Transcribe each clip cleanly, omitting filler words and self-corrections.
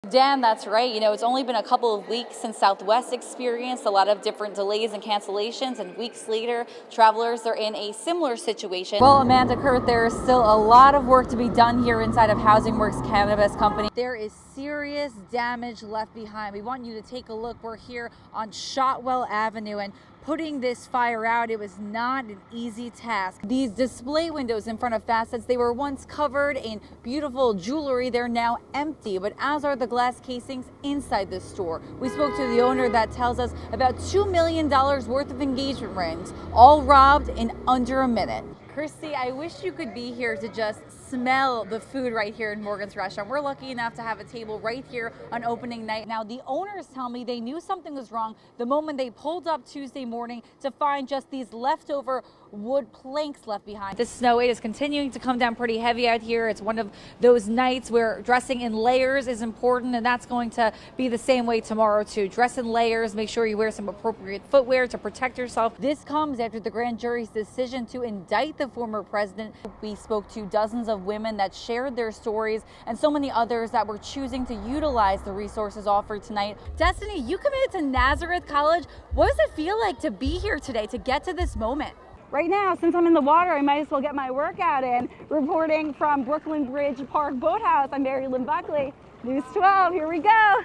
Dan, that's right. It's only been a couple of weeks since Southwest experienced a lot of different delays and cancellations, and weeks later, travelers are in a similar situation. Well, Amanda Kurt, there is still a lot of work to be done here inside of Housing Works Cannabis Company. There is serious damage left behind. We want you to take a look. We're here on Shotwell Avenue, and putting this fire out, it was not an easy task. These display windows in front of facets, they were once covered in beautiful jewelry. They're now empty, but as are the glass casings inside the store. We spoke to the owner that tells us about $2 million worth of engagement rings, all robbed in under a minute. Christy, I wish you could be here to just smell the food right here in Morgan's restaurant. We're lucky enough to have a table right here on opening night. Now, the owners tell me they knew something was wrong the moment they pulled up Tuesday morning to find just these leftover wood planks left behind. The snow, it is continuing to come down pretty heavy out here. It's one of those nights where dressing in layers is important, and that's going to be the same way tomorrow too. Dress in layers, make sure you wear some appropriate footwear to protect yourself. This comes after the grand jury's decision to indict the former president. We spoke to dozens of women that shared their stories and so many others that were choosing to utilize the resources offered tonight. Destiny, you committed to Nazareth College. What does it feel like to be here today, to get to this moment? Right now, since I'm in the water, I might as well get my workout in. Reporting from Brooklyn Bridge Park Boathouse, I'm Mary-Lyn Buckley, News 12, here we go.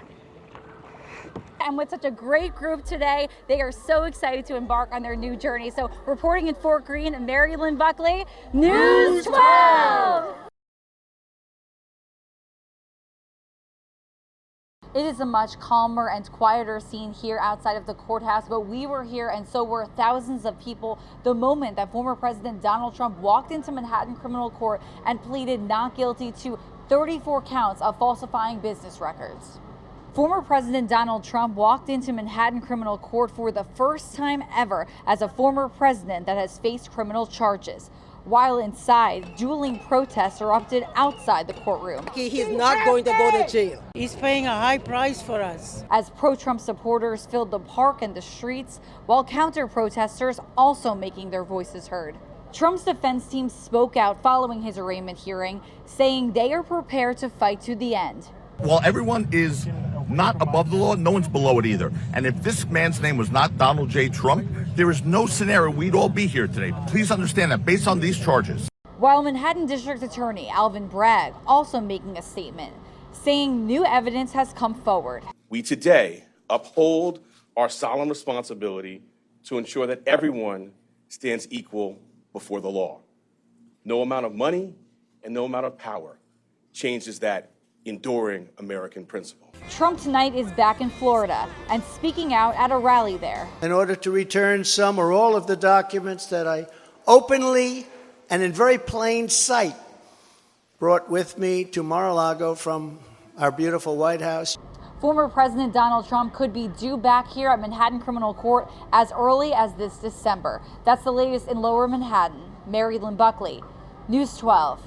And with such a great group today, they are so excited to embark on their new journey. So reporting in Fort Greene, Mary-Lyn Buckley, News 12! It is a much calmer and quieter scene here outside of the courthouse, but we were here and so were thousands of people the moment that former President Donald Trump walked into Manhattan Criminal Court and pleaded not guilty to 34 counts of falsifying business records. Former President Donald Trump walked into Manhattan Criminal Court for the first time ever as a former president that has faced criminal charges. While inside, dueling protests erupted outside the courtroom. He's not going to go to jail. He's paying a high price for us. As pro-Trump supporters filled the park and the streets, while counter-protesters also making their voices heard. Trump's defense team spoke out following his arraignment hearing, saying they are prepared to fight to the end. While everyone is not above the law, no one's below it either. And if this man's name was not Donald J. Trump, there is no scenario we'd all be here today. Please understand that based on these charges. While Manhattan District Attorney Alvin Bragg also making a statement, saying new evidence has come forward. We today uphold our solemn responsibility to ensure that everyone stands equal before the law. No amount of money and no amount of power changes that enduring American principle. Trump tonight is back in Florida and speaking out at a rally there. In order to return some or all of the documents that I openly and in very plain sight brought with me to Mar-a-Lago from our beautiful White House. Former President Donald Trump could be due back here at Manhattan Criminal Court as early as this December. That's the latest in Lower Manhattan. Mary-Lyn Buckley, News 12.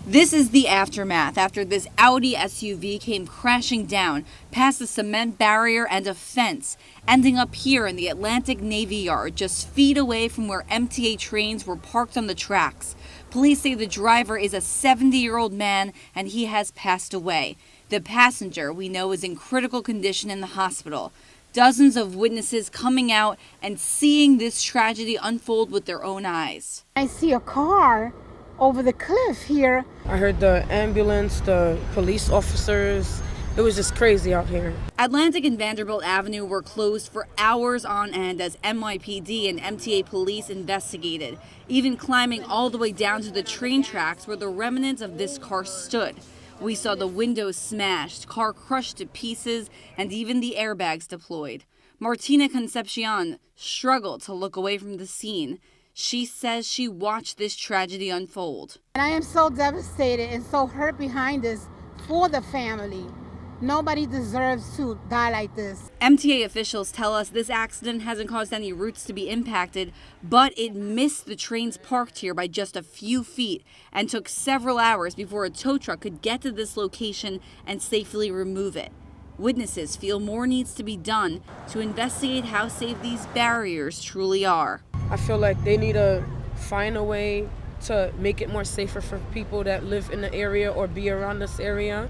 This is the aftermath after this Audi SUV came crashing down past a cement barrier and a fence, ending up here in the Atlantic Navy Yard, just feet away from where MTA trains were parked on the tracks. Police say the driver is a 70-year-old man and he has passed away. The passenger, we know, is in critical condition in the hospital. Dozens of witnesses coming out and seeing this tragedy unfold with their own eyes. I see a car over the cliff here. I heard the ambulance, the police officers. It was just crazy out here. Atlantic and Vanderbilt Avenue were closed for hours on end as NYPD and MTA police investigated, even climbing all the way down to the train tracks where the remnants of this car stood. We saw the windows smashed, car crushed to pieces, and even the airbags deployed. Martina Concepcion struggled to look away from the scene. She says she watched this tragedy unfold. And I am so devastated and so hurt behind this for the family. Nobody deserves to die like this. MTA officials tell us this accident hasn't caused any routes to be impacted, but it missed the trains parked here by just a few feet and took several hours before a tow truck could get to this location and safely remove it. Witnesses feel more needs to be done to investigate how safe these barriers truly are. I feel like they need to find a way to make it more safer for people that live in the area or be around this area.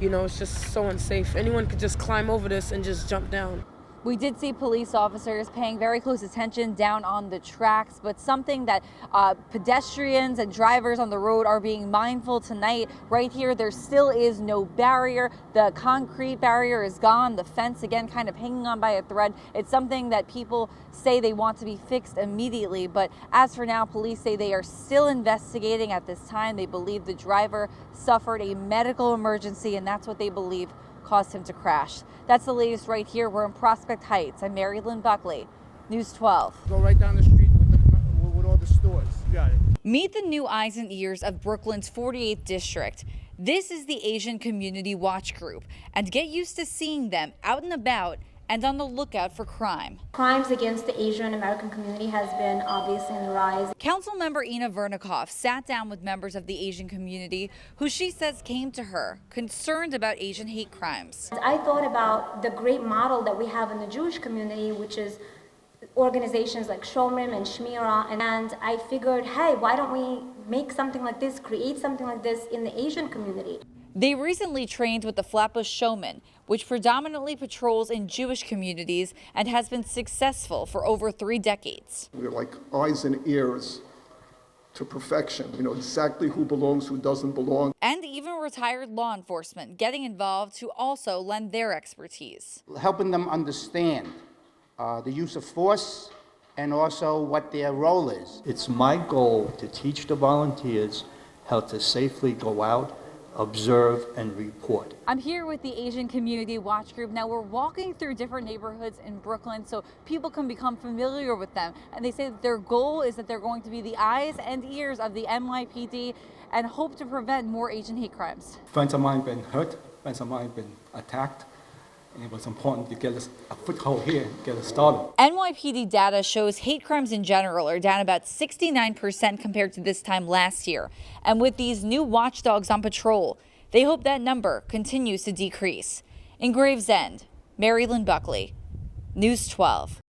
You know, it's just so unsafe. Anyone could just climb over this and just jump down. We did see police officers paying very close attention down on the tracks, but something that pedestrians and drivers on the road are being mindful tonight. Right here, there still is no barrier. The concrete barrier is gone. The fence, again, kind of hanging on by a thread. It's something that people say they want to be fixed immediately, but as for now, police say they are still investigating at this time. They believe the driver suffered a medical emergency, and that's what they believe caused him to crash. That's the latest right here. We're in Prospect Heights. I'm Mary-Lyn Buckley, News 12. Go right down the street with all the stores. You got it. Meet the new eyes and ears of Brooklyn's 48th district. This is the Asian Community Watch Group, and get used to seeing them out and about and on the lookout for crime. Crimes against the Asian American community has been obviously on the rise. Councilmember Ina Vernikoff sat down with members of the Asian community who she says came to her concerned about Asian hate crimes. I thought about the great model that we have in the Jewish community, which is organizations like Shomrim and Shmira, and I figured, hey, why don't we make something like this, create something like this in the Asian community? They recently trained with the Flatbush Showman, which predominantly patrols in Jewish communities and has been successful for over 3 decades. We're like eyes and ears to perfection. We know exactly who belongs, who doesn't belong. And even retired law enforcement getting involved to also lend their expertise. Helping them understand the use of force and also what their role is. It's my goal to teach the volunteers how to safely go out, observe, and report. I'm here with the Asian Community Watch Group. Now we're walking through different neighborhoods in Brooklyn so people can become familiar with them. And they say that their goal is that they're going to be the eyes and ears of the NYPD and hope to prevent more Asian hate crimes. Friends of mine been hurt, friends of mine been attacked, and it was important to get us a foothold here, get us started. NYPD data shows hate crimes in general are down about 69% compared to this time last year. And with these new watchdogs on patrol, they hope that number continues to decrease. In Gravesend, Mary-Lyn Buckley, News 12.